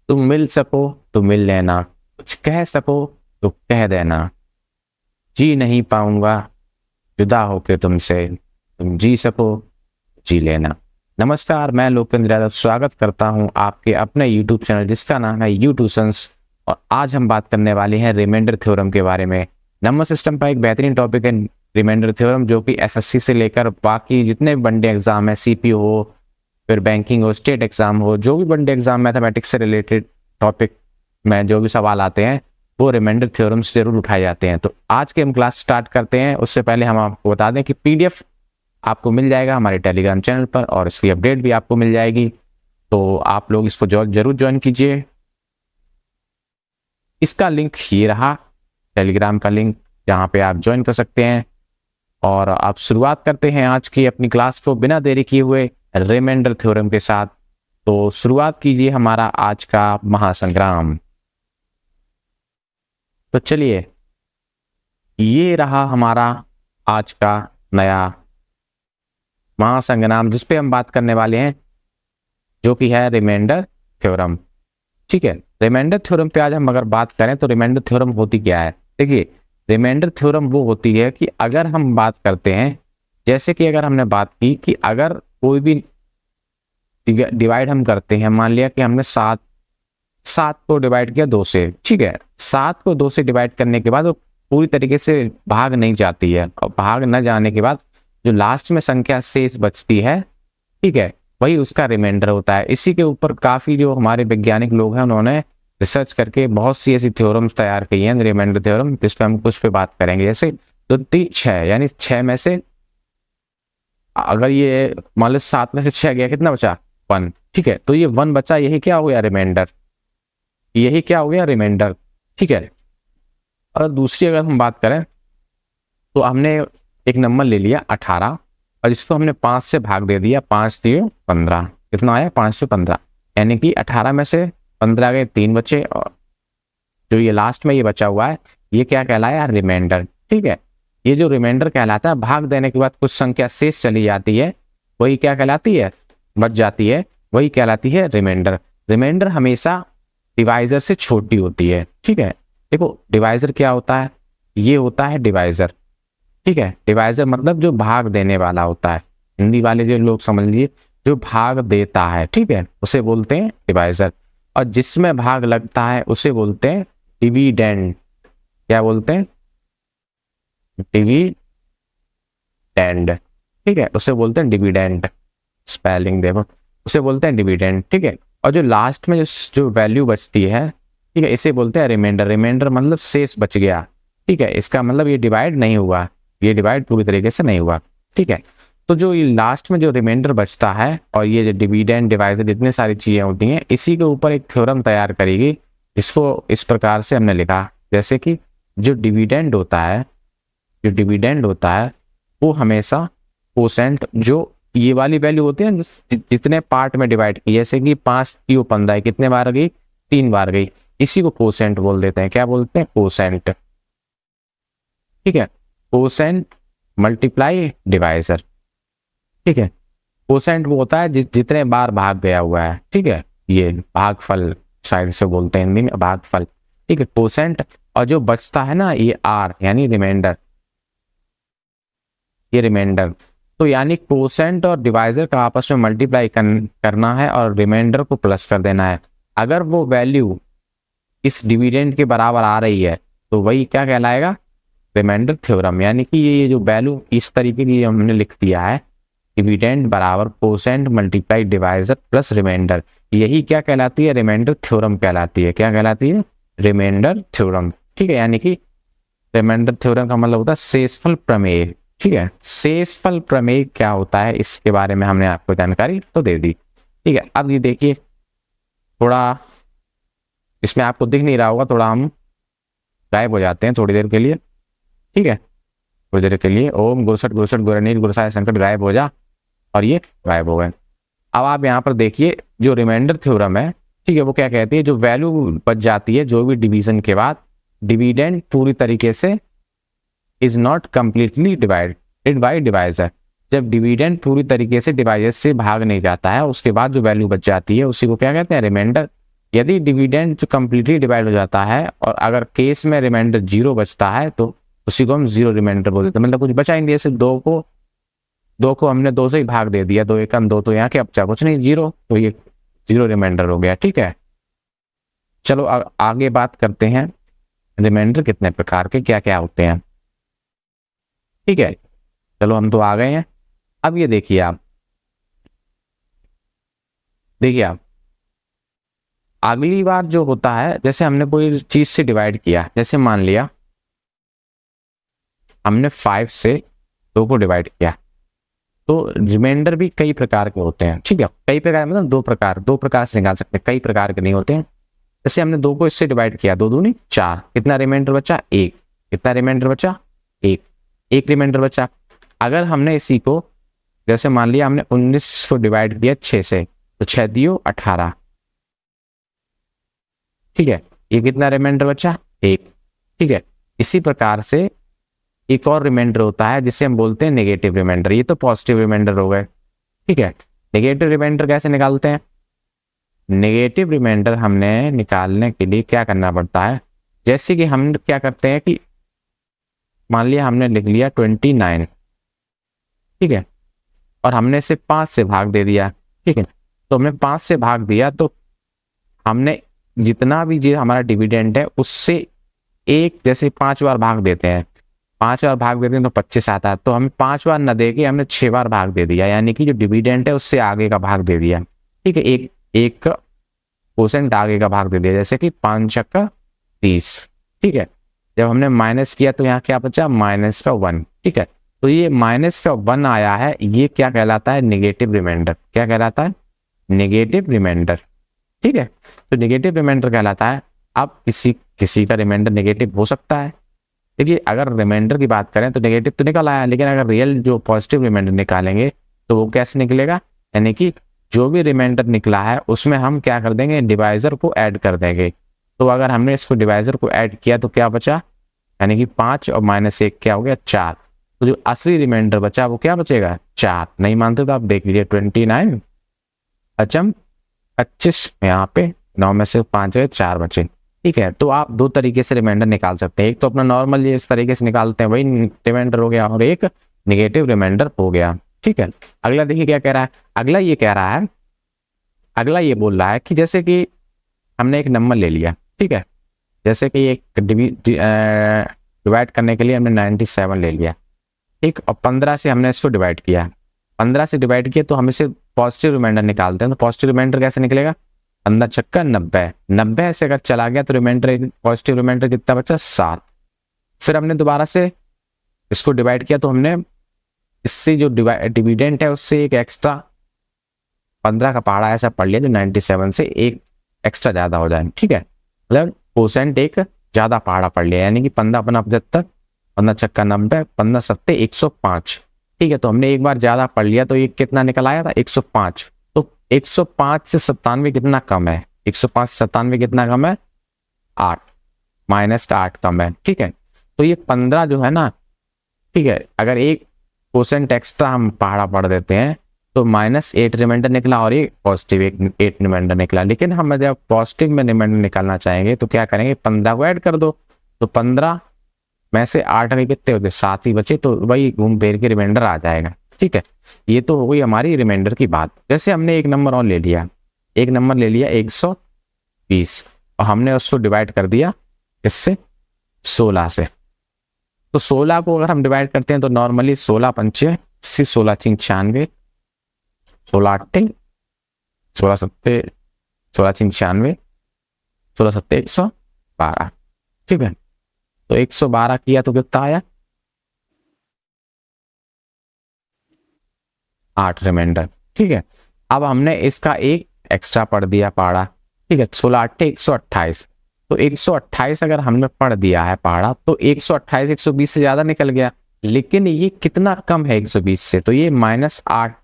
तुम मिल सको तो मिल लेना, कुछ कह सको तो कह देना, जी नहीं पाऊंगा जुदा होके तुमसे, तुम जी सको जी लेना। नमस्कार, मैं लोकेंद्र यादव स्वागत करता हूं आपके अपने यूट्यूब चैनल जिसका नाम है यू ट्यूशंस। और आज हम बात करने वाले हैं रिमाइंडर थ्योरम के बारे में। नंबर सिस्टम का एक बेहतरीन टॉपिक है रिमाइंडर थ्योरम, जो कि एसएससी से लेकर बाकी जितने भी बड़े एग्जाम है, सीपीओ हो, फिर बैंकिंग हो, स्टेट एग्जाम हो, जो भी बड़े एग्जाम मैथमेटिक्स से रिलेटेड टॉपिक में जो भी सवाल आते हैं वो रिमाइंडर थ्योरम से जरूर उठाए जाते हैं। तो आज के हम क्लास स्टार्ट करते हैं। उससे पहले हम आपको बता दें कि पीडीएफ आपको मिल जाएगा हमारे टेलीग्राम चैनल पर और इसकी अपडेट भी आपको मिल जाएगी, तो आप लोग इसको जरूर ज्वाइन कीजिए। इसका लिंक ये रहा, टेलीग्राम का लिंक, जहाँ पे आप ज्वाइन कर सकते हैं। और आप शुरुआत करते हैं आज की अपनी क्लास को बिना देरी किए हुए रिमाइंडर थ्योरम के साथ। तो शुरुआत कीजिए हमारा आज का महासंग्राम। तो चलिए, ये रहा हमारा आज का नया महासंग्राम जिस पे हम बात करने वाले हैं, जो कि है रिमाइंडर थ्योरम। ठीक है, रिमाइंडर थ्योरम पे आज हम अगर बात करें तो रिमाइंडर थ्योरम होती क्या है। देखिए, रिमाइंडर थ्योरम वो होती है कि अगर हम बात करते हैं, जैसे कि अगर हमने बात की कि अगर कोई भी डिवाइड हम करते हैं, मान लिया कि हमने सात को डिवाइड किया 2 से। ठीक है, 7 को 2 से डिवाइड करने के बाद वो पूरी तरीके से भाग नहीं जाती है, और भाग न जाने के बाद जो लास्ट में संख्या शेष बचती है, ठीक है, वही उसका रिमाइंडर होता है। इसी के ऊपर काफी जो हमारे वैज्ञानिक लोग हैं उन्होंने रिसर्च करके बहुत सी ऐसी थ्योरम्स तैयार की हैं, रिमाइंडर थ्योरम, जिस पे हम कुछ पे बात करेंगे। जैसे 2 3 6, यानी 6 में से अगर ये मान लो 7 में से 6 गया, कितना बचा? 1। ठीक है, तो ये 1 बचा, यही क्या हो गया? रिमाइंडर। यही क्या हो गया? रिमाइंडर। ठीक है, और दूसरी अगर हम बात करें तो हमने एक नंबर ले लिया 18 और इसको हमने 5 से भाग दे दिया, 5 दिए 15। कितना आया? 515। यानी कि 18 में से 15 गए, 3 बचे, और जो ये लास्ट में ये बचा हुआ है ये क्या कहलाया? रिमाइंडर। ठीक है, ये जो रिमाइंडर कहलाता है, भाग देने के बाद कुछ संख्या शेष चली जाती है, वही क्या कहलाती है? बच जाती है, वही कहलाती है रिमाइंडर। रिमाइंडर हमेशा डिवाइजर से छोटी होती है। ठीक है, देखो डिवाइजर क्या होता है? ये होता है डिवाइजर। ठीक है, डिवाइजर मतलब जो भाग देने वाला होता है। हिंदी वाले जो लोग समझ लीजिए, जो भाग देता है, ठीक है, उसे बोलते हैं डिवाइजर। और जिसमें भाग लगता है उसे बोलते हैं डिविडेंड। क्या बोलते हैं? डिविडेंड। ठीक है, उसे बोलते हैं डिविडेंड। स्पेलिंग देखो, उसे बोलते हैं डिविडेंड। ठीक है, और जो लास्ट में जो वैल्यू बचती है, ठीक है, इसे बोलते हैं रिमाइंडर। रिमाइंडर मतलब शेष बच गया। ठीक है, इसका मतलब ये डिवाइड नहीं हुआ, ये डिवाइड पूरी तरीके से नहीं हुआ। ठीक है, तो जो ये लास्ट में जो रिमाइंडर बचता है और ये जो डिविडेंड, डिवाइजर, इतनी सारी चीजें होती हैं, इसी के ऊपर एक थ्योरम तैयार करेगी। इसको इस प्रकार से हमने लिखा, जैसे कि जो डिविडेंड होता है, जो डिविडेंड होता है वो हमेशा कोसेंट, जो ये वाली वैल्यू होती है जितने पार्ट में डिवाइड की, जैसे कि 5 की 15 कितने बार गई? 3 बार गई, इसी को कोसेंट बोल देते हैं। क्या बोलते हैं? कोसेंट। ठीक है, कोसेंट मल्टीप्लाई डिवाइजर। ठीक है, कोसेंट वो होता है जितने बार भाग गया हुआ है। ठीक है, ये भागफल शायद से बोलते हैं हिंदी में, भागफल। ठीक है, कोसेंट। और जो बचता है ना, ये आर, यानी रिमाइंडर, ये रिमाइंडर। तो यानी कोसेंट और डिवाइजर का आपस में मल्टीप्लाई करना है और रिमाइंडर को प्लस कर देना है। अगर वो वैल्यू इस डिविडेंड के बराबर आ रही है तो वही क्या कहलाएगा? Remainder theorem. यानी कि ये जो वैल्यू इस तरीके की हमने लिख दिया है, डिविडेंड बराबर quotient multiply divisor plus remainder, यही क्या कहलाती है? रिमाइंडर थ्योरम कहलाती है। क्या कहलाती है? Remainder theorem. ठीक है, यानी कि रिमाइंडर थ्योरम का मतलब होता है शेषफल प्रमेय। ठीक है, शेषफल प्रमेय क्या होता है इसके बारे में हमने आपको जानकारी तो दे दी। ठीक है, अब ये देखिए, थोड़ा इसमें आपको दिख नहीं रहा होगा, थोड़ा हम गायब हो जाते हैं थोड़ी देर के लिए। ठीक है, थोड़ी देर के लिए ओम गुरसट गुरसट गुरनील गुरसाय संकट गायब हो जा, और ये गायब हो गए। अब आप यहाँ पर देखिए, जो रिमाइंडर थ्योरम है, ठीक है, वो क्या कहती है? जो वैल्यू बच जाती है जो भी डिवीजन के बाद, डिविडेंड पूरी तरीके से is not completely divided by divisor. जब डिविडेंड पूरी तरीके से डिवाइजर से भाग नहीं जाता है, उसके बाद जो वैल्यू बच जाती है उसी को क्या कहते हैं? रिमाइंडर। यदि डिविडेंड जो कम्प्लीटली डिवाइड हो जाता है और अगर केस में रिमाइंडर 0 बचता है तो उसी को हम 0 रिमाइंडर बोल देते हैं, मतलब कुछ बचा ही नहीं। जैसे 2 को हमने 2 से ही भाग दे दिया, 2 एकम 2, तो यहाँ क्या बचा, कुछ नहीं, 0, तो ये 0 रिमाइंडर हो गया। ठीक है, चलो आगे बात करते हैं रिमाइंडर कितने प्रकार के क्या क्या होते हैं। ठीक है, चलो हम तो आ गए हैं। अब ये देखिए आप अगली बार जो होता है, जैसे हमने कोई चीज से डिवाइड किया, जैसे मान लिया हमने 5 से 2 को डिवाइड किया, तो रिमाइंडर भी कई प्रकार के होते हैं। ठीक है, कई प्रकार मतलब दो प्रकार से निकाल सकते हैं, कई प्रकार के नहीं होते हैं। जैसे हमने 2 को इससे डिवाइड किया, 2 दूनी 4, कितना रिमाइंडर बचा, 1, कितना रिमाइंडर बचा, 1 रिमाइंडर बचा। अगर हमने इसी को, जैसे मान लिया हमने 19 को डिवाइड किया 6 से, तो 6 दियो 18, ठीक है, ये कितना रिमाइंडर बचा, 1। ठीक है, इसी प्रकार से एक और रिमाइंडर होता है जिसे हम बोलते हैं नेगेटिव रिमाइंडर। ये तो पॉजिटिव रिमाइंडर हो गए। ठीक है, नेगेटिव रिमाइंडर कैसे निकालते हैं? नेगेटिव रिमाइंडर हमने निकालने के लिए क्या करना पड़ता है, जैसे कि हम क्या करते हैं कि मान लिया हमने लिख लिया 29, ठीक है, और हमने इसे 5 से भाग दे दिया। ठीक है, तो हमने 5 से भाग दिया, तो हमने जितना भी जो हमारा डिविडेंड है उससे एक, जैसे 5 बार भाग देते हैं, 5 बार भाग देते हैं तो 25 आता है, तो हमें 5 बार न दे के हमने 6 बार भाग दे दिया, यानी कि जो डिविडेंड है उससे आगे का भाग दे दिया। ठीक है, एक % आगे का भाग दे दिया, जैसे कि 5 छक्का 30। ठीक है, जब हमने माइनस किया तो यहाँ क्या बचा, -1। ठीक है, तो ये -1 आया है, ये क्या कहलाता है, नेगेटिव रिमाइंडर। क्या कहलाता है, नेगेटिव रिमाइंडर। ठीक है, तो नेगेटिव रिमाइंडर कहलाता है। अब किसी का रिमाइंडर नेगेटिव हो सकता है। देखिए, अगर रिमाइंडर की बात करें तो नेगेटिव तो निकल आया, लेकिन अगर रियल जो पॉजिटिव रिमाइंडर निकालेंगे तो वो कैसे निकलेगा, यानी कि जो भी रिमाइंडर निकला है उसमें हम क्या कर देंगे, डिवाइजर को ऐड कर देंगे। तो अगर हमने इसको डिवाइजर को ऐड किया तो क्या बचा, यानी कि 5 और -1 क्या हो गया, 4। तो जो असली रिमाइंडर बचा वो क्या बचेगा, 4। नहीं मानते तो आप देख लीजिए, 29 अचम 25, यहाँ पे 9 में से 5 गए, 4 बचे। ठीक है, तो आप 2 तरीके से रिमाइंडर निकाल सकते हैं। एक तो अपना नॉर्मल ये इस तरीके से निकालते हैं, वही रिमाइंडर हो गया, और एक नेगेटिव रिमाइंडर हो गया। ठीक है, अगला देखिए क्या कह रहा है। अगला ये बोल रहा है कि जैसे कि हमने एक नंबर ले लिया, ठीक है, जैसे कि एक डिवाइड करने के लिए हमने 97 ले लिया, ठीक, और 15 से हमने इसको डिवाइड किया, 15 से डिवाइड किया, तो हम इसे पॉजिटिव रिमाइंडर निकालते हैं। तो पॉजिटिव रिमाइंडर कैसे निकलेगा, 15 छक्का 90, 90 से अगर चला गया तो रिमाइंडर, पॉजिटिव रिमाइंडर कितना बचा, 7। फिर हमने दोबारा से इसको डिवाइड किया, तो हमने इससे जो डिविडेंड है उससे एक एक्स्ट्रा 15 का पहाड़ा ऐसा पढ़ लिया जो 97 से एक एक्स्ट्रा ज्यादा हो जाए। ठीक है, मतलब % एक ज्यादा पहाड़ा पढ़ लिया, यानी कि 15 अपना 75, 15 छक्का 90, 15 सत्ते 105। ठीक है, तो हमने एक बार ज्यादा पढ़ लिया, तो ये कितना निकल आया था, 105। तो 105 से 97 कितना कम है, 105 से 97 कितना कम है, 8, -8 कम है। ठीक है, तो ये 15 जो है ना, ठीक है, अगर 1% एक्स्ट्रा हम पहाड़ा पढ़ देते हैं तो -8 रिमाइंडर निकला, और ये पॉजिटिव 8 रिमाइंडर निकला। लेकिन हम जब पॉजिटिव में रिमाइंडर निकालना चाहेंगे तो क्या करेंगे, 15 को ऐड कर दो, तो 15 में से 8 के कितने होते, 7 ही बचे, तो वही घूम फिर के रिमाइंडर आ जाएगा। ठीक है, ये तो हो गई हमारी रिमाइंडर की बात। जैसे हमने एक नंबर और ले लिया, 120, और हमने उसको डिवाइड कर दिया इससे 16 से। तो 16 को अगर हम डिवाइड करते हैं तो नॉर्मली 16 पंचे 80, 16 3 96, 16 8 16 7 16 3 96, 16 7 112। ठीक है, तो 112 किया तो कितना आया, 8 रिमाइंडर। ठीक है, अब हमने इसका एक एक्स्ट्रा पढ़ दिया पहाड़ा। ठीक है, 16 8 128, तो 128 अगर हमने पढ़ दिया है पहाड़ा, तो 128 120 से ज्यादा निकल गया, लेकिन ये कितना कम है 120 से, तो ये -8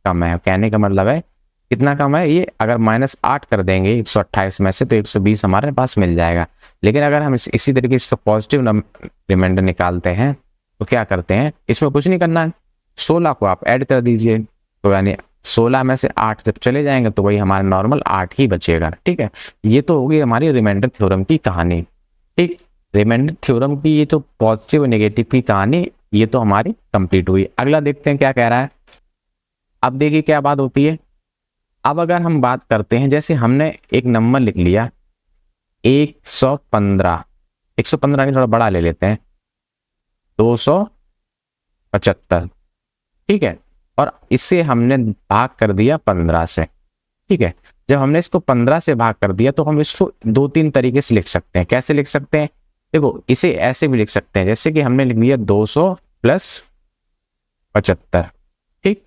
कम है। कहने का मतलब है कितना कम है ये, अगर -8 कर देंगे 128 में से तो 120 हमारे पास मिल जाएगा। लेकिन अगर हम इसी तरीके से पॉजिटिव रिमाइंडर निकालते हैं तो क्या करते हैं, इसमें कुछ नहीं करना है, 16 को आप ऐड कर दीजिए, तो यानी 16 में से 8 जब चले जाएंगे तो वही हमारा नॉर्मल 8 ही बचेगा। ठीक है, ये तो होगी हमारी रिमाइंडर थ्योरम की कहानी। ठीक, रिमाइंडर थ्योरम की ये तो पॉजिटिव और नेगेटिव की कहानी ये तो हमारी कंप्लीट हुई। अगला देखते हैं क्या कह रहा है। अब देखिए क्या बात होती है। अब अगर हम बात करते हैं, जैसे हमने एक नंबर लिख लिया 115, 115 नहीं थोड़ा बड़ा ले लेते हैं 275, ठीक है, और इसे हमने भाग कर दिया 15 से। ठीक है, जब हमने इसको 15 से भाग कर दिया तो हम इसको 2-3 तरीके से लिख सकते हैं। कैसे लिख सकते हैं, देखो इसे ऐसे भी लिख सकते हैं, जैसे कि हमने लिख लिया 200 + 75। ठीक,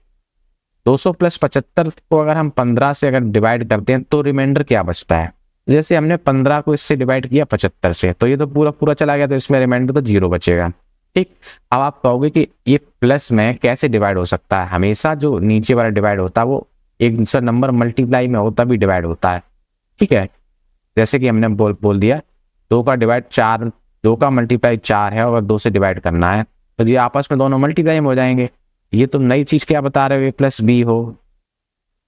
200 + 75 को अगर हम 15 से अगर डिवाइड करते हैं तो रिमाइंडर क्या बचता है। जैसे हमने 15 को इससे डिवाइड किया 75 से, तो ये तो पूरा पूरा चला गया, तो इसमें रिमाइंडर तो 0 बचेगा। ठीक, अब आप कहोगे कि ये प्लस में कैसे डिवाइड हो सकता है। हमेशा जो नीचे वाला डिवाइड होता है वो एक दूसरा नंबर मल्टीप्लाई में होता भी डिवाइड होता है। ठीक है, जैसे कि हमने बोल दिया 2 का डिवाइड 4, 2 का मल्टीप्लाई 4 है, और 2 से डिवाइड करना है तो ये आपस में दोनों मल्टीप्लाई में हो जाएंगे। ये तुम नई चीज क्या बता रहे हो, a + b हो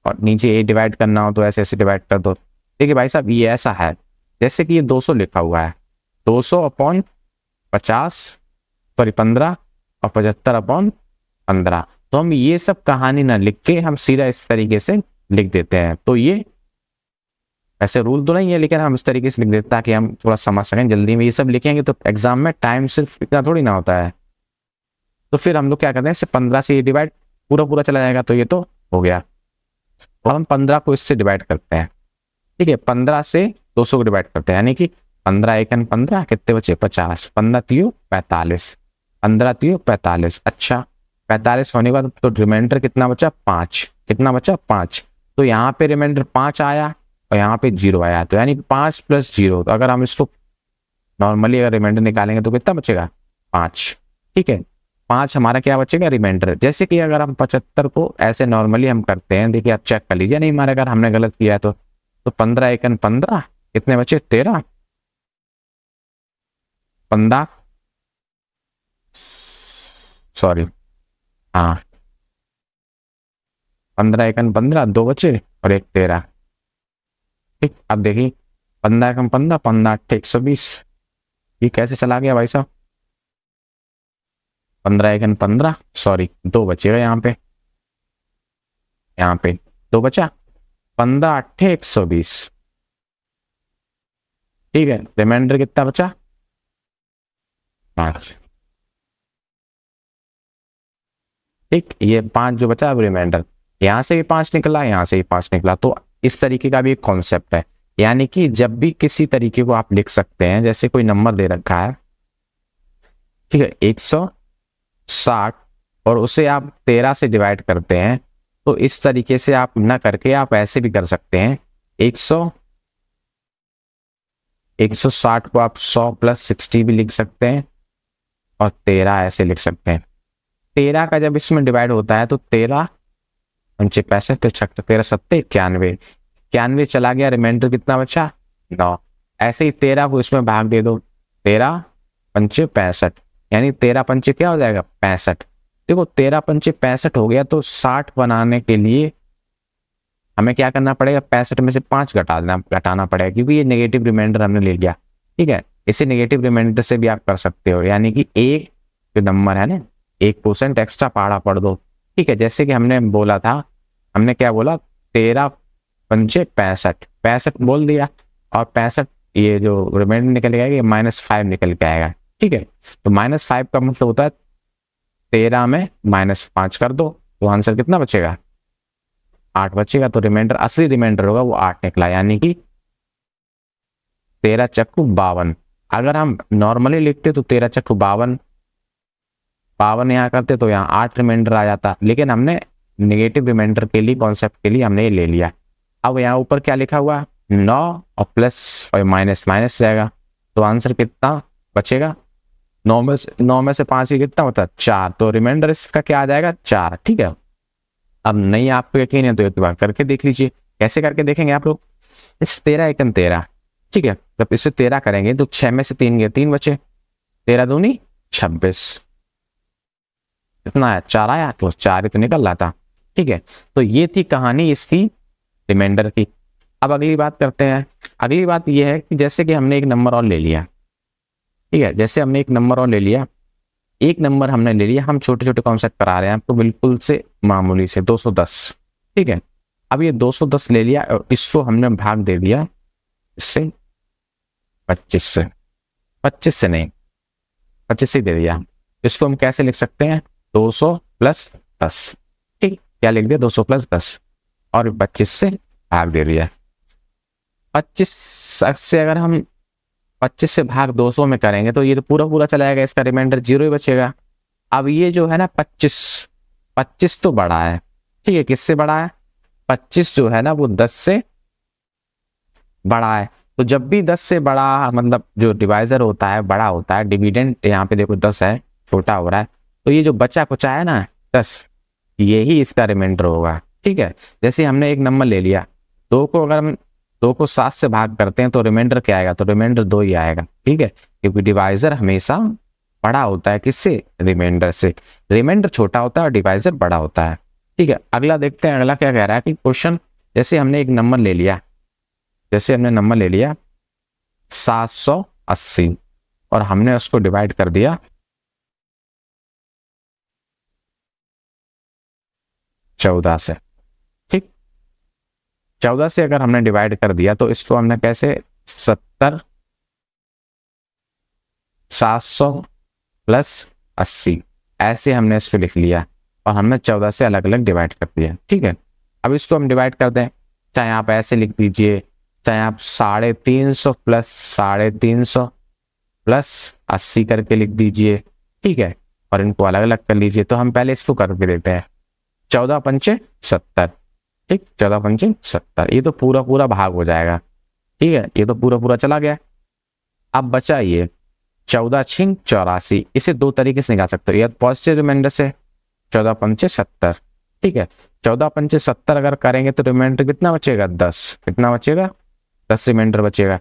और नीचे a डिवाइड करना हो तो ऐसे ऐसे डिवाइड कर दो। देखिए भाई साहब ये ऐसा है, जैसे कि ये 200 लिखा हुआ है, 200/50 सॉरी 15 और 75/15, तो हम ये सब कहानी ना लिख के हम सीधा इस तरीके से लिख देते हैं। तो ये ऐसे रूल तो नहीं है, लेकिन हम इस तरीके से लिख देते हैं ताकि हम थोड़ा समझ सकें जल्दी में। ये सब लिखेंगे तो एग्जाम में टाइम सिर्फ इतना थोड़ी ना होता है। तो फिर हम लोग क्या करते हैं, इससे 15 से ये डिवाइड पूरा पूरा चला जाएगा, तो ये तो हो गया। अब हम 15 को इससे डिवाइड करते हैं। ठीक है, 15 से 200 को डिवाइड करते हैं, यानी कि 15 एकन 15 कितने बचे 50, 15 3 45, 15 3 45। अच्छा, 45 होने के बाद तो रिमाइंडर कितना बचा 5, कितना बचा 5, तो यहाँ पे रिमाइंडर 5 आया और यहाँ पे 0 आया, तो यानी 5 + 0। तो अगर हम इसको नॉर्मली अगर रिमाइंडर निकालेंगे तो कितना बचेगा 5। ठीक है, 5 हमारा क्या बचेगा रिमाइंडर। जैसे कि अगर हम 75 को ऐसे नॉर्मली हम करते हैं, देखिए आप चेक कर लीजिए, नहीं हमारे अगर हमने गलत किया है तो 15 एकन 15 कितने बचे 13, 15 सॉरी हाँ 15 एकन 15 2 बचे और एक 13। ठीक, अब देखिए 15 एकन 15 15 8 120, ये कैसे चला गया भाई साहब। 15 एकन 15 सॉरी 2 बचेगा यहाँ पे 2 बचा, 15 8 120। ठीक है, रिमाइंडर कितना बचा 5। ठीक, ये 5 जो बचा अब रिमाइंडर, यहाँ से भी 5 निकला, यहाँ से भी 5 निकला। तो इस तरीके का भी एक कॉन्सेप्ट है, यानी कि जब भी किसी तरीके को आप लिख सकते हैं, जैसे कोई नंबर दे रखा है, ठीक है 160, और उसे आप 13 से डिवाइड करते हैं, तो इस तरीके से आप ना करके आप ऐसे भी कर सकते हैं 160 को आप 100 + 60 भी लिख सकते हैं, और 13 ऐसे लिख सकते हैं। 13 का जब इसमें डिवाइड होता है तो 13 पंचे 65, 13 सत्ते 91, 91 चला गया, रिमाइंडर कितना बचा 9। ऐसे ही 13 को इसमें भाग दे दो, 13 पंचे 65, यानी 13 पंचे क्या हो जाएगा 65। देखो 13 पंचे 65 हो गया, तो 60 बनाने के लिए हमें क्या करना पड़ेगा, 65 में से 5 घटाना पड़ेगा, क्योंकि ये नेगेटिव रिमाइंडर हमने ले लिया। ठीक है, इसे नेगेटिव रिमाइंडर से भी आप कर सकते हो, यानी कि एक जो नंबर है ना 1% एक्स्ट्रा पहाड़ा पढ़ दो। ठीक है, जैसे कि हमने बोला था, हमने क्या बोला 13 पंचे 65, 65 बोल दिया, और 65 ये जो रिमाइंडर निकल के आएगा ये -5 निकल के आएगा। ठीक है, तो -5 का मतलब होता है 13 में -5 कर दो, तो आंसर कितना बचेगा 8 बचेगा। तो रिमाइंडर असली रिमाइंडर होगा वो 8 निकला, यानी कि 13 चक्कू 52। अगर हम नॉर्मली लिखते तो 13 चक्कू 52 यहाँ करते तो यहाँ 8 रिमाइंडर आ जाता, लेकिन हमने नेगेटिव रिमाइंडर के लिए कॉन्सेप्ट के लिए हमने ये ले लिया। अब यहाँ ऊपर क्या लिखा हुआ 9 और प्लस और माइनस जाएगा, तो आंसर कितना बचेगा 9 में से 5 ही कितना होता है 4, तो रिमाइंडर इसका क्या आ जाएगा 4। ठीक है, अब नहीं आपको यकीन है तो एक बार करके देख लीजिए। कैसे करके देखेंगे आप लोग, इस 13 एकन 13, ठीक है, जब इसे 13 करेंगे तो 6 में से 3 गए 3 बचे, 13 दूनी 26, कितना है 4 आया, तो 4 ही तो निकल रहा था। ठीक है, तो ये थी कहानी इसकी रिमाइंडर की। अब अगली बात करते हैं। अगली बात ये है कि जैसे कि हमने एक नंबर और ले लिया, ठीक है, जैसे हमने एक नंबर और ले लिया, एक नंबर हमने ले लिया, हम छोटे छोटे कॉन्सेप्ट करा रहे हैं आपको, बिल्कुल से मामूली से 210, ठीक है। अब ये 210 ले लिया और इसको हमने भाग दे दिया इससे 25 से, 25 से नहीं 25 से दे दिया। इसको हम कैसे लिख सकते हैं, 200 प्लस 10, ठीक, क्या लिख दिया 200 प्लस 10 और 25 से भाग दे दिया। 25 से अगर हम 25 से भाग 200 में करेंगे तो ये तो पूरा पूरा चला जाएगा, इसका रिमाइंडर 0 ही बचेगा। अब ये जो है ना 25 तो बड़ा है, ठीक है, किससे बड़ा है, 25 जो है ना वो 10 से बड़ा है। तो जब भी 10 से बड़ा मतलब जो डिवाइजर होता है बड़ा होता है, डिविडेंड यहाँ पे देखो 10 है, छोटा हो रहा है, तो ये जो बचा कुचा है ना 10, यही इसका रिमाइंडर होगा, ठीक है। जैसे हमने एक नंबर ले लिया, 2 को अगर हम 2 को 7 से भाग करते हैं तो रिमाइंडर क्या आएगा, तो रिमाइंडर 2 ही आएगा, ठीक है, क्योंकि डिवाइजर हमेशा बड़ा होता है किससे, रिमाइंडर से। रिमाइंडर छोटा होता है और डिवाइजर बड़ा होता है, ठीक है। अगला देखते हैं, अगला क्या कह रहा है कि क्वेश्चन, जैसे हमने एक नंबर ले लिया, जैसे हमने नंबर ले लिया 780 और हमने उसको डिवाइड कर दिया 14 से, ठीक, 14 से अगर हमने डिवाइड कर दिया तो इसको हमने कैसे 70 700 प्लस 80 ऐसे हमने इसको लिख लिया और हमने 14 से अलग अलग डिवाइड कर दिया, ठीक है। अब इसको हम डिवाइड कर दें, चाहे आप ऐसे लिख दीजिए, चाहे आप 350 प्लस 350 प्लस 80 करके लिख दीजिए, ठीक है, और इनको अलग अलग कर लीजिए। तो हम पहले इसको करके देते हैं, 14 पंचे 70, ठीक, 14 पंचे 70, ये तो पूरा पूरा भाग हो जाएगा, ठीक है, ये तो पूरा पूरा चला गया। अब बचा ये 14 छिंग 84, इसे दो तरीके से निकाल सकते हो, या पॉजिटिव रिमाइंडर से 14 पंचे 70, ठीक है, 14 पंचे 70 अगर करेंगे तो रिमाइंडर कितना बचेगा 10, कितना बचेगा 10 रिमाइंडर बचेगा।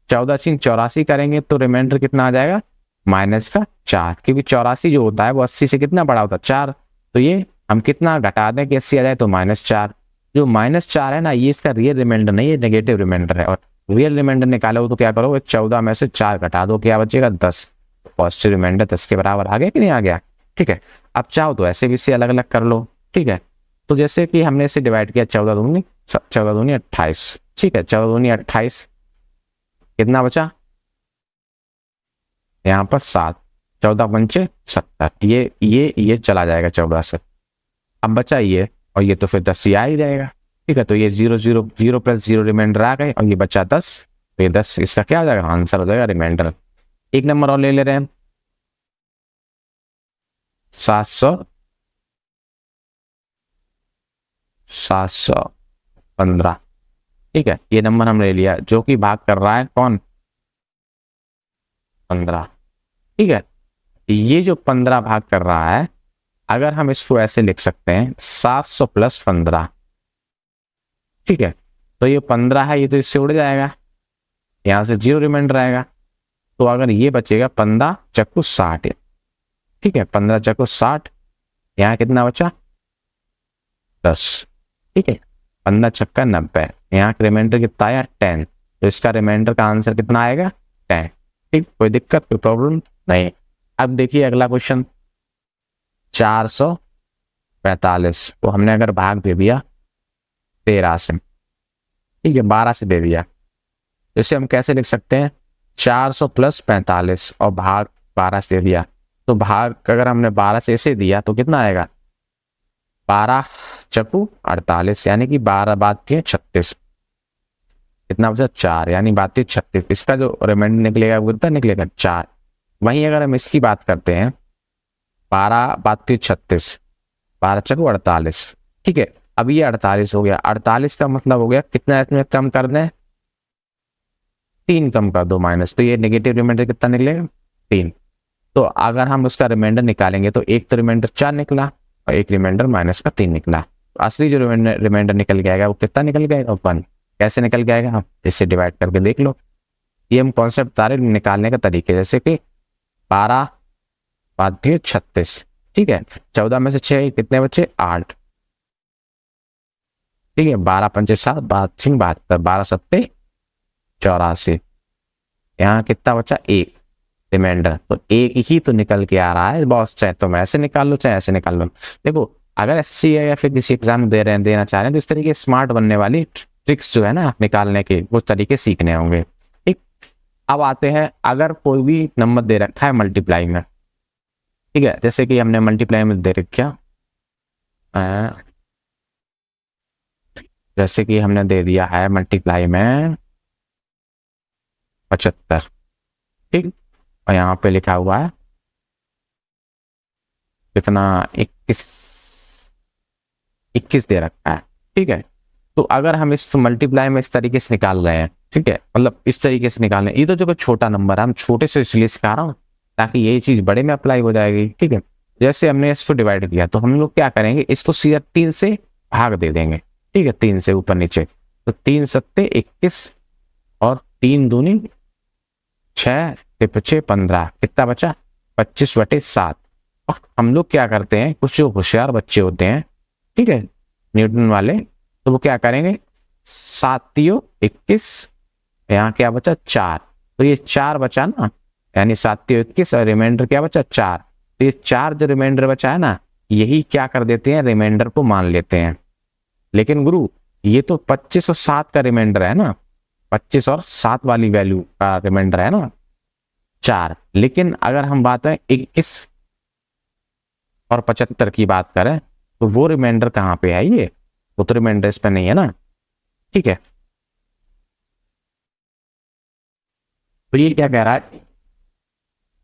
14 छिंग 84 करेंगे तो रिमाइंडर कितना आ जाएगा माइनस का 4, क्योंकि 84 जो होता है वो 80 से कितना बड़ा होता है 4, तो ये हम कितना घटा दें कि 80 आ जाए तो -4। जो -4 है ना ये इसका रियल रिमाइंडर नहीं है, नेगेटिव रिमाइंडर है, और रियल रिमाइंडर निकालो तो क्या करोगे 14 में से 4 घटा दो, क्या बचेगा 10, पॉजिटिव रिमाइंडर 10 के बराबर आ गया कि नहीं आ गया, ठीक है। अब चाहो तो ऐसे भी इसे अलग अलग कर लो, ठीक है। तो जैसे कि हमने इसे डिवाइड किया 14 दूनी 28, ठीक है, 14 दूनी 28, कितना बचा यहाँ पर 7, 14 पंचे 70, ये चला जाएगा 14 से। अब बचा ये और ये तो फिर 10 ही आ ही जाएगा, ठीक है, तो ये 0 0 0 प्लस 0 रिमाइंडर आ गए और ये बचा 10, तो ये 10 इसका क्या हो जाएगा आंसर हो जाएगा रिमाइंडर। एक नंबर और ले ले रहे हैं 715, ठीक है, ये नंबर हम ले लिया जो कि भाग कर रहा है कौन 15, ठीक है। ये जो 15 भाग कर रहा है, अगर हम इसको ऐसे लिख सकते हैं 700 प्लस 15, ठीक है, तो ये 15 है, ये तो इससे उड़ जाएगा, यहां से 0 रिमाइंडर आएगा, तो अगर ये बचेगा 15 चक्कू 60, ठीक है, 15 चक्कू 60, यहाँ कितना बचा 10, ठीक है, 15 छक्का 90, यहाँ का रिमाइंडर कितना आया 10, तो इसका रिमाइंडर का आंसर कितना आएगा 10, ठीक, कोई दिक्कत कोई प्रॉब्लम नहीं। अब देखिए अगला क्वेश्चन 445 को हमने अगर भाग दे दिया 13 से, ठीक है, 12 से दे दिया, इसे हम कैसे लिख सकते हैं 400 प्लस 45 और भाग 12 से दे दिया, तो भाग अगर हमने 12 से इसे दिया तो कितना आएगा 12 चक्कू 48, यानी कि 12 बाती 36, कितना बचा 4, यानी बाती 36, इसका जो रिमाइंडर निकलेगा वो कितना निकलेगा 4। वहीं अगर हम इसकी बात करते हैं 12 बाती 36, 12 चक्कू 48, ठीक है, अब ये 48 हो गया, 48 का मतलब हो गया कितना इसमें कम कर दें 3 कम कर दो माइनस, तो ये नेगेटिव रिमाइंडर कितना निकलेगा 3। तो अगर हम उसका रिमाइंडर निकालेंगे तो एक तो रिमाइंडर 4 निकला और एक रिमाइंडर माइनस का 3 निकला, तो असली जो रिमाइंडर निकल के आएगा वो कितना निकल गया 1। कैसे निकल के आएगा, हम इससे डिवाइड करके देख लो, ये हम कॉन्सेप्ट बता रहे निकालने का तरीके, जैसे कि 12 बाकी 36, ठीक है, 14 में से 6 कितने बचे 8, ठीक है, 12 पंचे 7, 12 6 72, 12 सत्ते 84। यहाँ कितना बचा, एक रिमाइंडर, तो एक ही तो निकल के आ रहा है बॉस। चाहे तुम ऐसे निकाल लो चाहे ऐसे निकाल लो। देखो अगर एसएससी या फिर किसी एग्जाम दे रहे हैं, देना चाह रहे हैं, तो इस तरीके स्मार्ट बनने वाली ट्रिक्स जो है ना निकालने के, वो तरीके सीखने होंगे। ठीक, अब आते हैं, अगर कोई भी नंबर दे रखा है मल्टीप्लाई में, ठीक है, जैसे कि हमने मल्टीप्लाई में दे रखा, जैसे कि हमने दे दिया है मल्टीप्लाई में 75, ठीक, और यहाँ पे लिखा हुआ है कितना, 21 दे रखा है। ठीक है, तो अगर हम इस मल्टीप्लाई में इस तरीके से निकाल रहे हैं, ठीक है, मतलब इस तरीके से निकाल रहे हैं, ये तो जो कोई छोटा नंबर है, हम छोटे से इसलिए सिखा रहा हूँ ताकि यही चीज बड़े में अप्लाई हो जाएगी। ठीक है, जैसे हमने इसको डिवाइड किया तो हम लोग क्या करेंगे, इसको सीधा 3 से भाग दे देंगे। ठीक है, 3 से ऊपर नीचे, तो 3 सत्ते 21 और 3 दूनी 6, 5 15, कितना बचा 25/7। और हम लोग क्या करते हैं, कुछ जो होशियार बच्चे होते हैं, ठीक है, न्यूटन वाले, तो वो क्या करेंगे, 7×21, यहाँ क्या बचा 4, तो ये 4 बचा ना, यानी 7×21 और रिमाइंडर क्या बचा 4, तो ये 4 जो रिमाइंडर बचा है ना, यही क्या कर देते हैं, रिमाइंडर को मान लेते हैं। लेकिन गुरु ये तो 25 और 7 का रिमाइंडर है ना, 25 और 7 वाली वैल्यू का रिमाइंडर है ना 4। लेकिन अगर हम बात है 21 और 75 की बात करें, तो वो रिमाइंडर कहाँ पे है, ये वो तो रिमाइंडर इस पे नहीं है ना। ठीक है, तो ये क्या कह रहा है,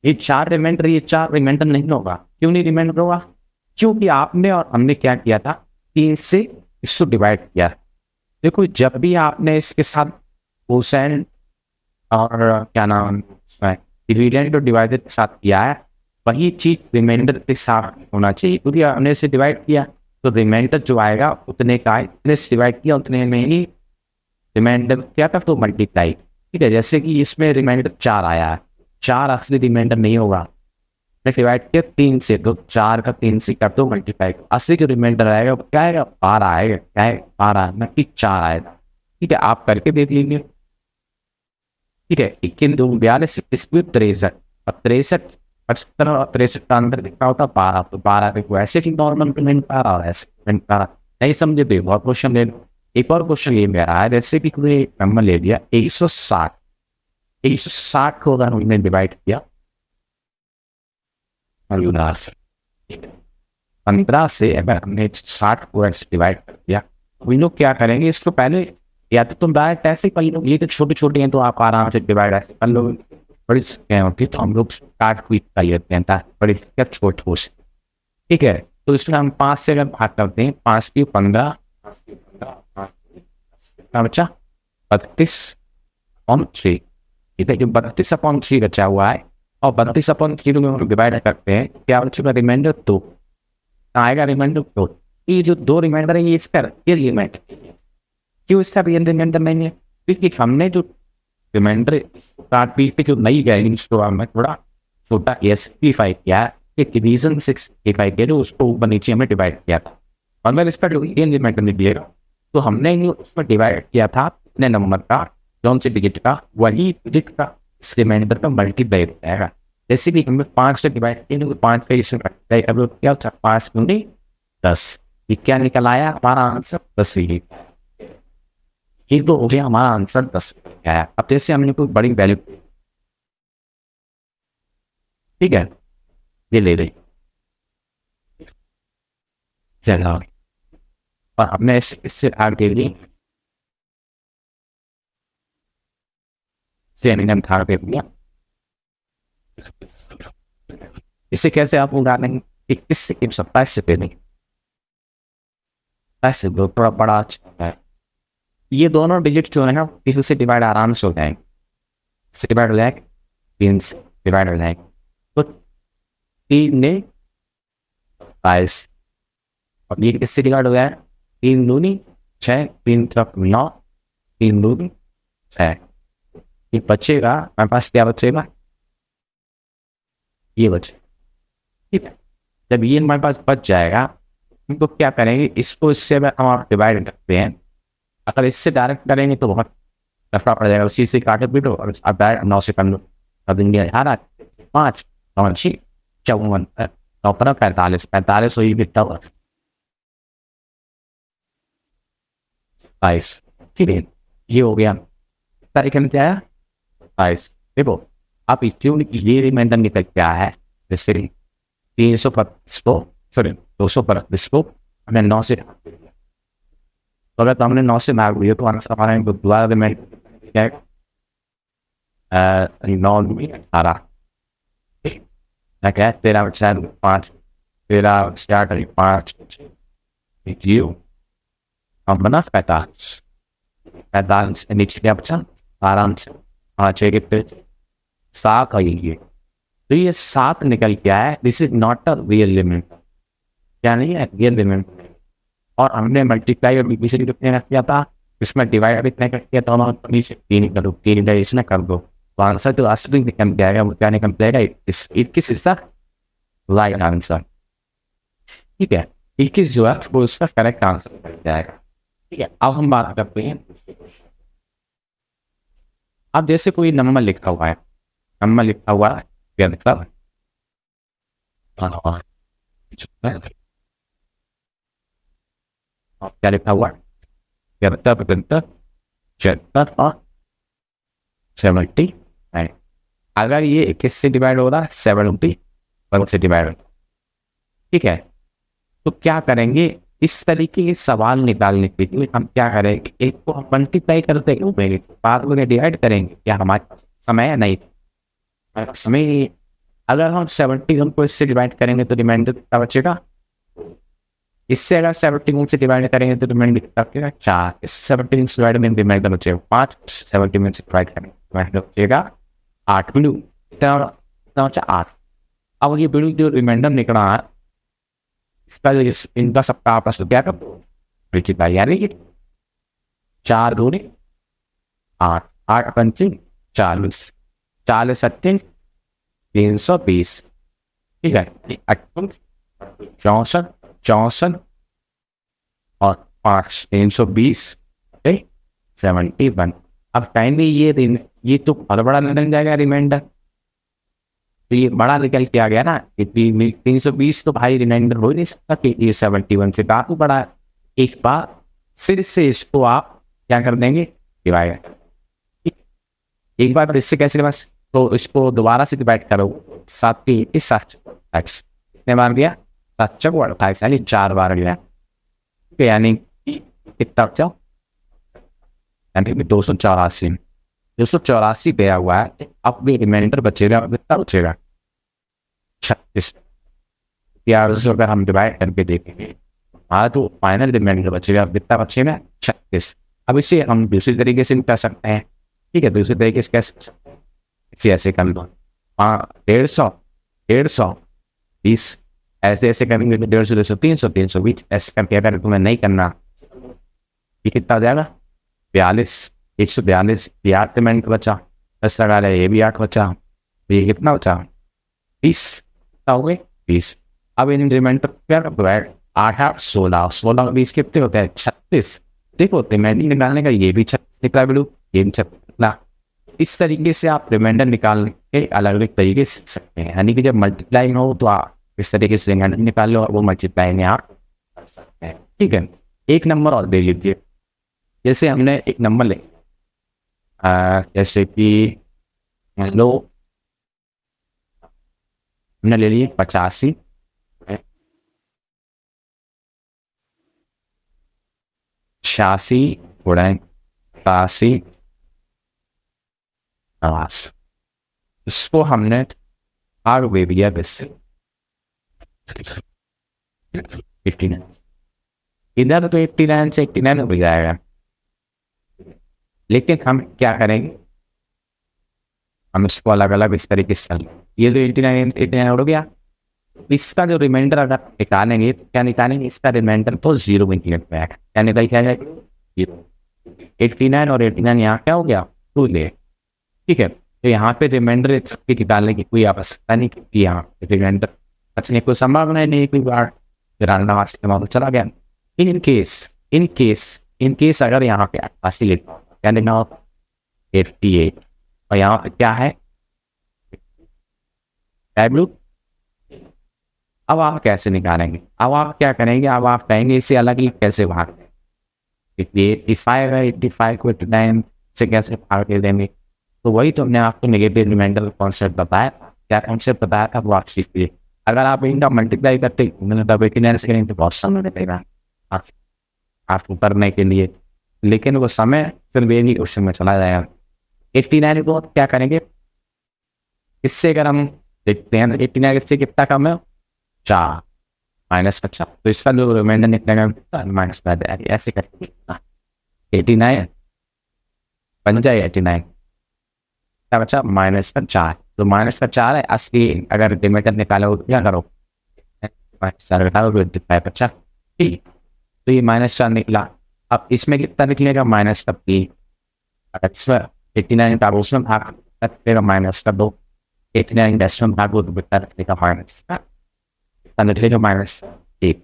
ये 4 रिमाइंडर नहीं होगा। क्यों नहीं रिमाइंडर होगा, क्योंकि आपने और हमने क्या किया था, 3 से इसको डिवाइड किया। देखो जब भी आपने इसके साथ कोसेंट और क्या नाम डिविडेंड और डिवाइडेड के साथ किया है, वही चीज रिमाइंडर के साथ होना चाहिए, क्योंकि हमने इसे डिवाइड किया तो रिमाइंडर जो आएगा उतने का, इतने से डिवाइड किया उतने में ही रिमाइंडर क्या कर तो मल्टीप्लाई। ठीक है, जैसे कि इसमें रिमाइंडर 4 आया है, 4 असली रिमाइंडर नहीं होगा, मैं डिवाइड किया 3 से, तो 4 का 3 से कर दो मल्टीप्लाई, असली जो रिमाइंडर आएगा वो क्या आएगा, 12 आएगा। क्या है 12, न कि 4 आएगा। ठीक है, आप करके देख लीजिए। ठीक है, 21×2 = 42, 63 और 63 75 और 63 का अंतर कितना होता है 12, तो 12 पे ऐसे ही नॉर्मल पेमेंट आ रहा है, ऐसे पेमेंट आ रहा नहीं समझे तो बहुत क्वेश्चन ले लो। एक और क्वेश्चन ये मेरा है, जैसे कि तुमने एक नंबर ले लिया 160, 160 को अगर हमने डिवाइड किया 15 से, अगर हमने 60 को ऐसे डिवाइड कर दिया, तो इन लोग क्या करेंगे, इसको पहले या तो तुम डायरेक्ट ऐसे कर लो, ये तो छोटे छोटे हैं तो आप आराम से डिवाइड ऐसे कर लो, बड़ी क्या होती है तो हम लोग काट क्विक कर लेते हैं ताकि बड़ी छोट हो सके। ठीक है, तो इसमें हम 5 से अगर भाग करते हैं, 5 की 15, बच्चा 32/3, ठीक है, जो 32/3 बचा हुआ है, और 32/3 में हम डिवाइड करते हैं, क्या बचेगा रिमाइंडर 2, आएगा रिमाइंडर 2। ये जो 2 रिमाइंडर है ये इसका रिमाइंडर, क्यों इसका रिमाइंडर नहीं है, क्योंकि हमने जो रिमाइंडर काट पीट पे जो नई वैल्यू इसको हमें थोड़ा छोटा सिंप्लीफाई किया, एक डिवीजन 6 किया, जो उसको ऊपर नीचे हमें डिवाइड किया था, और मैं इसका जो रिमाइंडर नहीं दिएगा, तो हमने उसमें डिवाइड किया था अपने नंबर का, कौन से डिजिट का, वही डिजिट का इस रिमाइंडर पर मल्टीप्लाई हो जाएगा। जैसे भी हमें 5 से डिवाइड किया, 5 का इसमें मल्टीप्लाई अब क्या था, 5×10, ये क्या निकल आया हमारा आंसर 10। ये तो हो गया हमारा आंसर 10 है। अब जैसे हमने कोई बड़ी वैल्यू, ठीक है, ये ले रही चलो, और हमने इससे आगे ली था दिया, इसे कैसे आप उड़ा लेंगे, 21 से 27 से पहले ऐसे थोड़ा बड़ा अच्छा है, ये दोनों डिजिट जो है ना इसी से डिवाइड आराम से हो जाएंगे, इससे डिवाइड हो जाएगा 3 से डिवाइड हो जाएगा, तो 3 ने 22, और ये किससे डिवाइड हो गया, 3 दूनी 6, 3 तरफ 9, 3 दूनी 6, ये बचेगा हमारे पास, क्या बचेगा, ये बचे। ठीक है, जब ये हमारे पास बच जाएगा तो क्या करेंगे, इसको इससे हम आप डिवाइड करते हैं। अगर इससे डायरेक्ट करेंगे तो बहुत लफड़ा पड़ जाएगा, उसी से काटे पीटो और आप डायरेक्ट 9 से कर लो। अब इंडिया 5 9 6 54 9 45 45 हुई कितना हुआ 22। ठीक है, ये हो गया। तारीख में क्या है 22। देखो आप क्यों ये रिमाइंडर निकल क्या है, जैसे 335 को सॉरी 235 को हमें 9 से, तो अगर हमने 9 से भाग दिया तो हमारा दोबारा रिमाइंडर क्या है 9 2 18 क्या है 13 4 5 13 4 5 जीरो हम बना 45 45 नीचे क्या बचा आराम से 5 कितने 7 आएगी। तो ये 7 निकल क्या है, this is not a real limit, क्या नहीं है रियल लिमिट। और हमने मल्टीप्लाई और बीबीसी कितने किया था, इसमें डिवाइड कितने कर किया था, हम 3 करो 3 इसमें कर दो, तो आंसर तो असली निकल जाएगा। वो क्या निकल जाएगा 21 इसका राइट आंसर। ठीक है 21 जो है वो इसका करेक्ट आंसर निकल जाएगा। ठीक है अब हम बात करते हैं, अब जैसे कोई नंबर लिखा हुआ है, नंबर लिखा हुआ है क्या मतलब क्या लिखा हुआ है, क्या मतलब 70। अगर ये 21 से डिवाइड हो रहा है 71 से डिवाइड हो रहा है। ठीक है तो क्या करेंगे, इस तरीके के सवाल निकालने के लिए हम क्या करेंगे, एक को हम मल्टीप्लाई करते हैं बाद में डिवाइड करेंगे, क्या हमारे समय है नहीं समय। अगर हम 71 को इससे डिवाइड करेंगे तो रिमाइंडर कितना बचेगा, इससे अगर 71 से डिवाइड करेंगे तो रिमाइंडर कितना बचेगा 4, इस 71 से डिवाइड में रिमाइंडर बचेगा 5, 71 से डिवाइड करेंगे रिमाइंडर बचेगा 8 बिलू इतना बचा 8। अब ये बिलू जो रिमाइंडर निकला है इसका जो इनका सबका आपस में क्या कर मल्टीप्लाई, यानी कि 4 दूनी 8 8 पंची 40 40 सत्तीस 320। ठीक है 64 64 और 5 320 71। अब टाइम में ये तो बहुत बड़ा निकल जाएगा रिमाइंडर, तो ये बड़ा निकल के आ गया ना 320, तो भाई रिमाइंडर हो ही नहीं सकता कि ये 71 से काफी बड़ा है। एक बार फिर से इसको आप क्या कर देंगे डिवाइड, एक बार इससे कैसे बस, तो इसको दोबारा से डिवाइड करो 7 के 7 एक्स कितने बार दिया 7 चौक 28 यानी 4 बार गया, यानी कितना बचा यानी 284 दिया हुआ है। अब भी रिमाइंडर बचेगा कितना बचेगा 36। अगर हम डिवाइड करके देखेंगे हमारा तो फाइनल रिमाइंडर बचेगा कितना बचेगा 36। अब इसे हम दूसरी तरीके से कर सकते हैं। ठीक है दूसरी तरीके से कैसे सकते हैं, इसे ऐसे कर लो 150 20 ऐसे ऐसे करेंगे तो 150 200 300 320 ऐसे करके अगर तुम्हें नहीं करना ये कितना हो जाएगा 42 142 ये 8 रिमाइंडर बचा 10 लगा लिया ये भी 8 बचा, ये कितना बचा 20 हो गए 20। अब इन रिमाइंडर क्या करते हैं 8 8 16 16 20 कितने होते हैं 36। देखो रिमाइंडर निकालने का ये भी 36 निकला बिल्कुल ये भी 36 निकला। इस तरीके से आप रिमाइंडर निकालने के अलग अलग तरीके सीख सकते हैं, यानी कि जब मल्टीप्लाई हो तो आप इस तरीके से रिमाइंडर निकाल लो और वो मल्टीप्लाई में आप कर सकते हैं। ठीक है एक नंबर और दे लीजिए, जैसे हमने एक नंबर ले जैसे कि लो हमने ले लिए 85 86 87 90, इसको हमने आग दे दिया 59, इधर तो 89 से 89 हो जाएगा, लेकिन हम क्या करेंगे हम इसको अलग अलग इस तरीके से ये तो 89 हो गया, इसका जो रिमाइंडर अगर निकालेंगे तो क्या निकालेंगे इसका रिमाइंडर तो 0 में बैक क्या निकल जाएगा 89 और 89 यहाँ क्या हो गया 2 ले। ठीक है तो यहाँ पे रिमाइंडर निकालने की कोई आवश्यकता नहीं क्योंकि यहाँ रिमाइंडर बचने को संभावना नहीं कोई बार, रैंडम एक्सेस मॉडल चला गया। इन केस अगर यहाँ पे 88 लिखा हो, क्या लिखना हो 88, और यहाँ पे क्या है W। अब आप कैसे निकालेंगे, अब आप क्या करेंगे, अब आप कहेंगे इसे अलग ही कैसे भाग दें। 85 है, 85 को 89 से कैसे भाग दे देंगे। तो वही तो हमने आपको नेगेटिव रिमाइंडर कॉन्सेप्ट बताया। क्या कॉन्सेप्ट बताया था वो आप सीखिए। अगर आप इनका मल्टीप्लाई करते मतलब 89 से करेंगे तो बहुत समय लगेगा आपको करने के लिए, लेकिन वो समय सिर्फ एक ही क्वेश्चन में चला जाएगा। 89 को क्या करेंगे, इससे अगर हम देखते हैं 89 से कितना कम है 4 माइनस का 4, तो इसका जो रिमाइंडर निकलेगा माइनस का ऐसे करके 89 बन जाए 89 क्या बचा माइनस का 4, तो माइनस का 4 है असली। अगर डिमेटर निकालो क्या करो माइनस 4 घटाओ 25 बचा, ठीक। तो ये माइनस 4 निकला। अब इसमें कितना निकलेगा माइनस का 3, अगर 89 का उसमें भाग निकलेगा माइनस का 2, 89 डेसिमल भाग वो कितना निकलेगा माइनस का, कितना निकलेगा माइनस 1।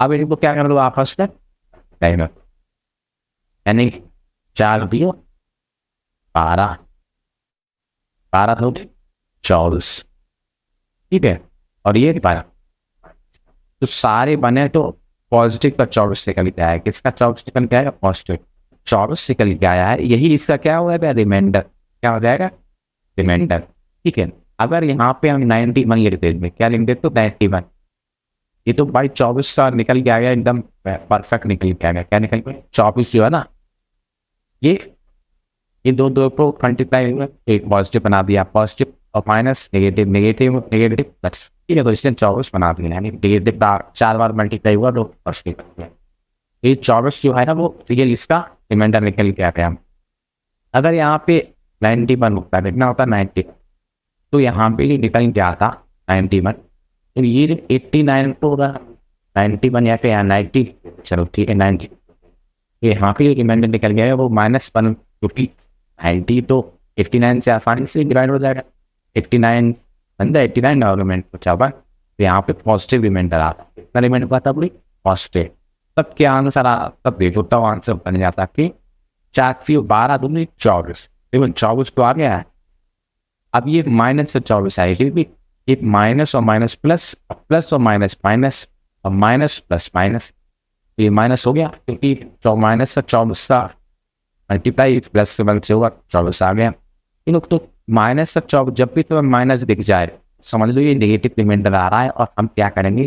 अब इनको क्या कर दो आपस में यानी 4 दियो 12 12 दो 24, ठीक है। और ये पाया तो सारे बने तो पॉजिटिव का 24 निकल के आया, किसका 24 निकल के आएगा पॉजिटिव 24 निकल के आया है। यही इसका क्या हो जाएगा रिमाइंडर, क्या हो जाएगा रिमाइंडर, ठीक है। अगर यहाँ पे हम 91 लिख देते, क्या लिख देते तो 91, ये तो भाई 24 का निकल के आ गया एकदम परफेक्ट निकल के आ गया। क्या निकल गया 24 जो है ना, ये दो को मल्टीप्लाई हुआ एक पॉजिटिव बना दिया, पॉजिटिव और minus negative negative negative plus, ठीक है। तो इसने 24 बना दिया, यानी नेगेटिव 4 बार मल्टीप्लाई हुआ तो पॉजिटिव। ये 24 जो है ना वो रियल इसका रिमाइंडर निकल के आ गया। अगर यहाँ पे 91 होता लिखना होता 90, तो यहाँ पे निकल के आता 91, तो ये 89 को 91 या फिर 90, चलो ठीक है 90, ये यहाँ पे रिमाइंडर निकल गया है वो -1, क्योंकि 90 तो 89 से आसानी से डिवाइड हो जाएगा। 89 बंदा 89 और रिमाइंडर बचा हुआ, तो यहाँ पे पॉजिटिव रिमाइंडर आता है। कितना रिमाइंडर आता है पॉजिटिव, तब क्या आंसर आ, तब देखो तब आंसर बन जाता कि 4 12 दूनी 24, देखो 24 तो आ गया है। अब ये माइनस से 24 आएगी भी, ये माइनस और माइनस प्लस, प्लस और माइनस माइनस, और माइनस प्लस माइनस, तो ये माइनस हो गया क्योंकि माइनस से 24 का मल्टीप्लाई प्लस से 1 से होगा 24 आ गया। इन लोग तो माइनस से 24 जब भी तुम्हें माइनस दिख जाए समझ लो ये नेगेटिव रिमाइंडर आ रहा है, और हम क्या करेंगे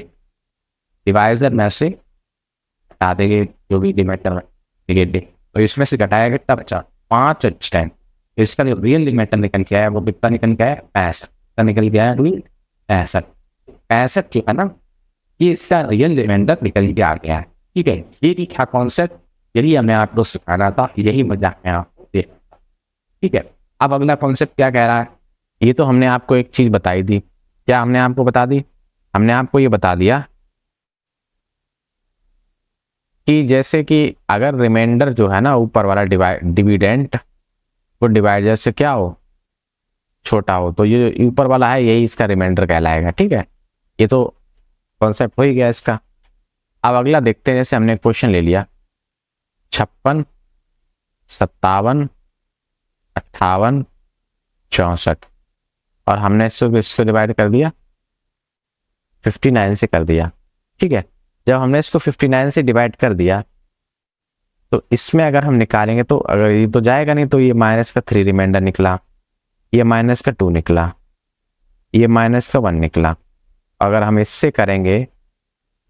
डिवाइजर में से हटा देंगे जो भी रिमाइंडर नेगेटिव, तो इसमें से घटाया कितना बचा 5 और 10, तो इसका जो रियल रिमाइंडर निकल के आया वो कितना निकल के आया 65 निकल के आया 65 ठीक है ना, ये इसका रियल रिमाइंडर निकल के आ गया है, ठीक है। ये क्या कॉन्सेप्ट यही हमें आपको सिखाना था, यही मजाक में आपको दे, ठीक है। अब अगला कॉन्सेप्ट क्या कह रहा है, ये तो हमने आपको एक चीज बताई दी, क्या हमने आपको बता दी, हमने आपको ये बता दिया कि जैसे कि अगर रिमाइंडर जो है ना ऊपर वाला डिविडेंड वो डिवाइडर से क्या हो छोटा हो, तो ये ऊपर वाला है यही इसका रिमाइंडर कहलाएगा, ठीक है। ये तो कॉन्सेप्ट हो ही गया इसका। अब अगला देखते हैं, जैसे हमने क्वेश्चन ले लिया 56 57 58 64, और हमने इसको डिवाइड कर दिया 59 से कर दिया, ठीक है। जब हमने इसको 59 से डिवाइड कर दिया तो इसमें अगर हम निकालेंगे तो अगर ये तो जाएगा नहीं, तो ये माइनस का 3 रिमाइंडर निकला, ये माइनस का 2 निकला, ये माइनस का 1 निकला। अगर हम इससे करेंगे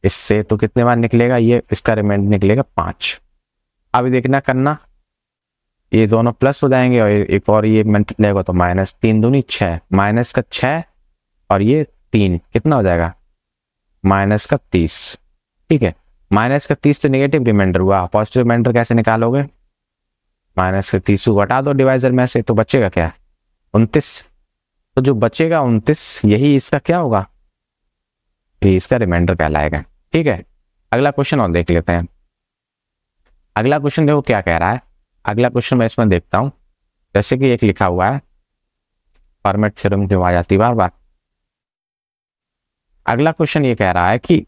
इससे तो कितने बार निकलेगा, ये इसका रिमाइंडर निकलेगा 5। अब देखना करना ये दोनों प्लस हो जाएंगे और एक और ये मल्टीप्लाई होगा तो -3 दूनी 6, माइनस का 6 और ये 3 कितना हो जाएगा माइनस का 30, ठीक है। माइनस का 30 तो नेगेटिव रिमाइंडर हुआ, पॉजिटिव रिमाइंडर कैसे निकालोगे, माइनस का 30 को हटा दो डिवाइजर में से, तो बचेगा क्या 29, तो जो बचेगा 29 यही इसका क्या होगा, ये इसका रिमाइंडर कहलाएगा, ठीक है। अगला क्वेश्चन और देख लेते हैं। अगला क्वेश्चन देखो क्या कह रहा है, अगला क्वेश्चन मैं इसमें देखता हूं, जैसे कि एक लिखा हुआ है फॉर्मेट थ्योरम जो आ जाती है बार बार। अगला क्वेश्चन ये कह रहा है कि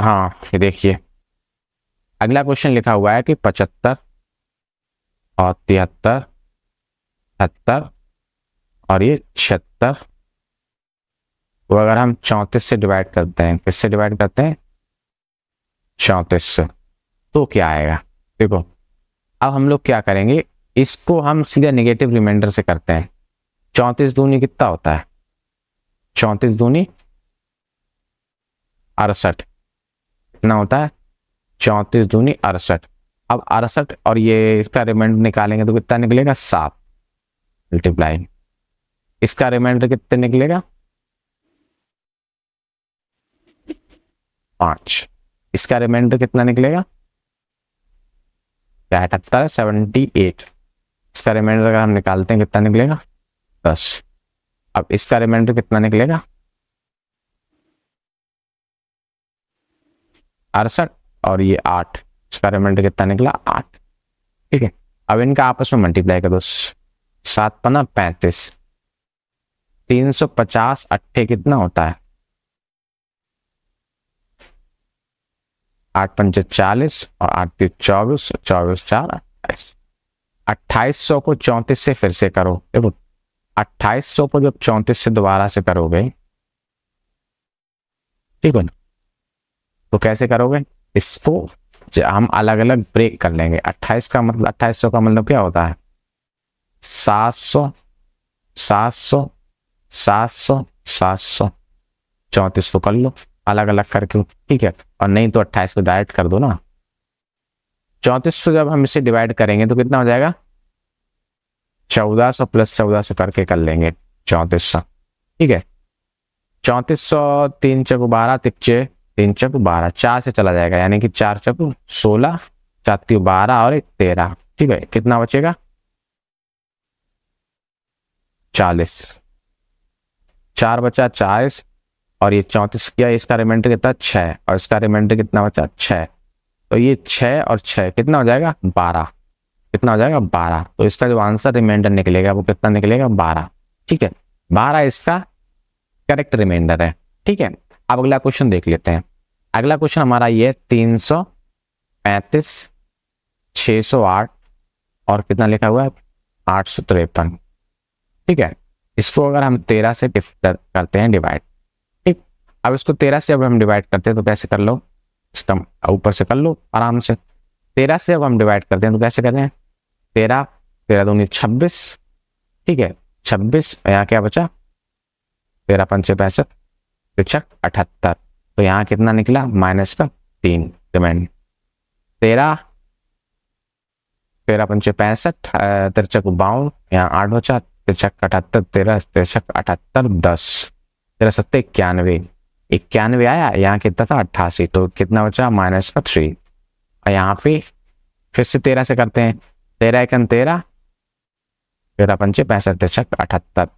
हाँ ये देखिए अगला क्वेश्चन लिखा हुआ है कि 75 और 73, 70 और ये 76 वो अगर हम 34 से डिवाइड करते हैं, किससे डिवाइड करते हैं, 34 से, तो क्या आएगा। देखो अब हम लोग क्या करेंगे, इसको हम सीधा नेगेटिव रिमाइंडर से करते हैं। 34 दूनी कितना होता है, 34 दूनी 68 कितना होता है, 34 दूनी 68। अब 68 और ये इसका रिमाइंडर निकालेंगे तो कितना निकलेगा, 7 मल्टीप्लाई, इसका रिमाइंडर कितने निकलेगा, 5, इसका रिमाइंडर कितना निकलेगा, 78 78, इसका रिमाइंडर अगर हम निकालते हैं कितना निकलेगा, 10। अब इसका रिमाइंडर कितना निकलेगा, 68 और ये 8, इसका रिमाइंडर कितना निकला, 8। ठीक है, अब इनका आपस में मल्टीप्लाई कर दो, 7 पना 35, 350 अट्ठे कितना होता है, 8 पंचे 40 और 8 3 24, 24 4 28। 2800 को 34 से फिर से करो, देखो 2800 को जब 34 से दोबारा से करोगे, ठीक है ना, तो कैसे करोगे, इसको हम अलग अलग ब्रेक कर लेंगे। 28 का मतलब 2800 का मतलब क्या होता है, 700 700 700 700, 34 तो कर लो अलग अलग करके, ठीक है, और नहीं तो 28 को डायरेक्ट कर दो ना। 3400 जब हम इसे डिवाइड करेंगे तो कितना हो जाएगा, 1400 प्लस 1400 करके कर लेंगे 3400, ठीक है। 3400 3 चौक 12, तिक्चे 3 चौक 12, 4 से चला जाएगा, यानी कि 4 चौक 16, 4 3 12 और 1 13, ठीक है, कितना बचेगा, 40, 4 बचा 40 और ये 34 किया, इसका रिमाइंडर कितना 6 और इसका रिमाइंडर कितना बचा 6, तो ये 6 और 6 कितना हो जाएगा 12, कितना हो जाएगा 12। तो इसका जो आंसर रिमाइंडर निकलेगा वो कितना निकलेगा 12, ठीक है, 12 इसका करेक्ट रिमाइंडर है, ठीक है। अब अगला क्वेश्चन देख लेते हैं। अगला क्वेश्चन हमारा ये 335, 608 और कितना लिखा हुआ है 853, ठीक है। इसको अगर हम 13 से करते हैं डिवाइड, ठीक, अब इसको 13 से अब हम डिवाइड करते हैं तो कैसे कर लो, इसका ऊपर से कर लो आराम से। 13 से अब हम डिवाइड करते हैं तो कैसे करते हैं, 13 13 दूनी 26, ठीक है, 26, यहाँ क्या बचा 13 पंचे 65, 78, तो यहाँ कितना निकला माइनस का 3 रिमाइंड, 13 13 पंचे 65, 53 52, यहाँ 8 बचा, 63 78, 13 63 78 10, 13 7 91, 91 आया, यहाँ कितना था 88, तो कितना बचा माइनस का 3। और यहाँ पे फिर से 13 से करते हैं, 13 1 13, 13 पंचे 65 63 78,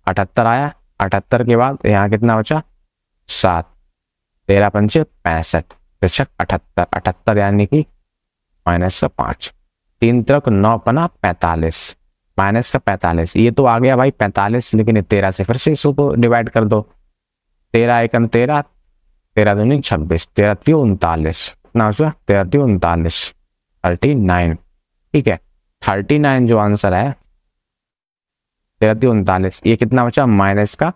78 आया, 78 के बाद यहाँ कितना बचा 7, 13 पंचे 65 63 78, 78 यानी कि माइनस का 5, 3 तक 9 पना 45, माइनस का 45, ये तो आ गया भाई 45, लेकिन 13 से फिर से इसको डिवाइड कर दो, 13 1 13, 13 दूनी 26, 13 3 39, कितना बचा 13 3 39, 39, ठीक है, 39 जो आंसर है 13 3 39, ये कितना बचा माइनस का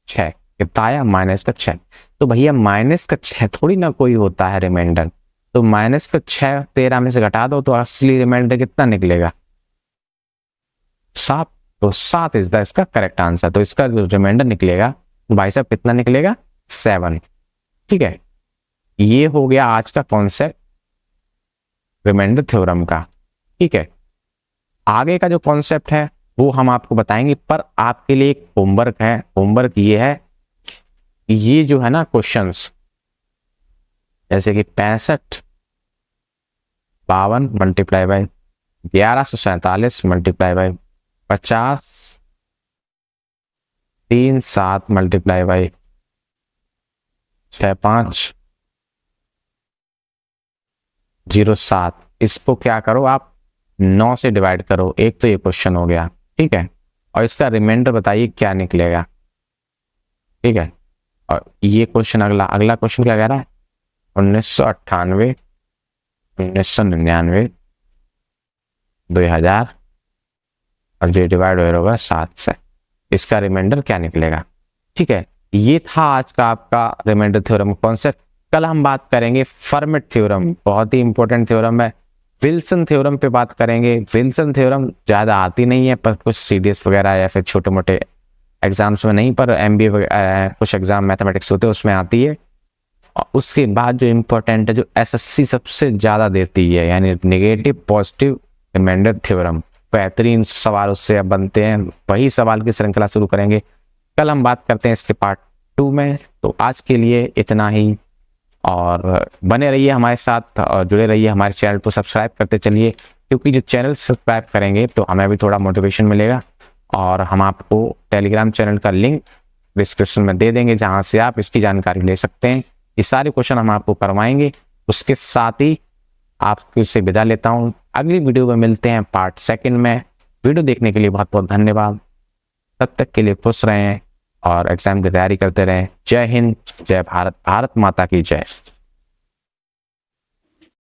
6, कितना आया माइनस का 6। तो भैया माइनस का 6 थोड़ी ना कोई होता है रिमाइंडर, तो माइनस का 6 13 में से घटा दो तो असली रिमाइंडर कितना निकलेगा 7, तो 7 इज द इसका करेक्ट आंसर। तो इसका जो रिमाइंडर निकलेगा भाई साहब कितना निकलेगा 7, ठीक है। ये हो गया आज का कॉन्सेप्ट रिमाइंडर थ्योरम का, ठीक है। आगे का जो कॉन्सेप्ट है वो हम आपको बताएंगे, पर आपके लिए एक होमवर्क है। होमवर्क ये है, ये जो है ना क्वेश्चंस जैसे कि 65 52 multiply by 1147 multiply by 50 3 7 multiply by 65 07, इसको क्या करो आप 9 से डिवाइड करो, एक तो ये क्वेश्चन हो गया, ठीक है, और इसका रिमाइंडर बताइए क्या निकलेगा, ठीक है। और ये क्वेश्चन अगला क्वेश्चन क्या कह रहा है 1998, 1999, 2000 और जो डिवाइड होगा 7 से, इसका रिमाइंडर क्या निकलेगा। ठीक है, ये था आज का आपका रिमाइंडर थ्योरम कॉन्सेप्ट। कल हम बात करेंगे फर्मेट थ्योरम, बहुत ही इंपॉर्टेंट थ्योरम है। विल्सन थ्योरम पे बात करेंगे। विल्सन थ्योरम ज़्यादा आती नहीं है, पर कुछ सीडीएस वगैरह या फिर छोटे मोटे एग्जाम्स में नहीं, पर एमबीए कुछ एग्जाम मैथमेटिक्स होते हैं उसमें आती है। और उसके बाद जो इम्पोर्टेंट है, जो एसएससी सबसे ज़्यादा देती है, यानी नेगेटिव पॉजिटिव रिमाइंडर थ्योरम। बेहतरीन सवाल उससे अब बनते हैं, वही सवाल की श्रृंखला शुरू करेंगे। कल हम बात करते हैं इसके पार्ट 2 में। तो आज के लिए इतना ही, और बने रहिए हमारे साथ और जुड़े रहिए, हमारे चैनल को सब्सक्राइब करते चलिए, क्योंकि जो चैनल सब्सक्राइब करेंगे तो हमें भी थोड़ा मोटिवेशन मिलेगा। और हम आपको टेलीग्राम चैनल का लिंक डिस्क्रिप्शन में दे देंगे, जहां से आप इसकी जानकारी ले सकते हैं। ये सारे क्वेश्चन हम आपको करवाएंगे। उसके साथ ही आपको इससे विदा लेता हूँ। अगली वीडियो में मिलते हैं पार्ट 2 में। वीडियो देखने के लिए बहुत बहुत धन्यवाद। तब तक के लिए खुश रहें और एग्जाम की तैयारी करते रहें। जय हिंद, जय भारत, भारत माता की जय।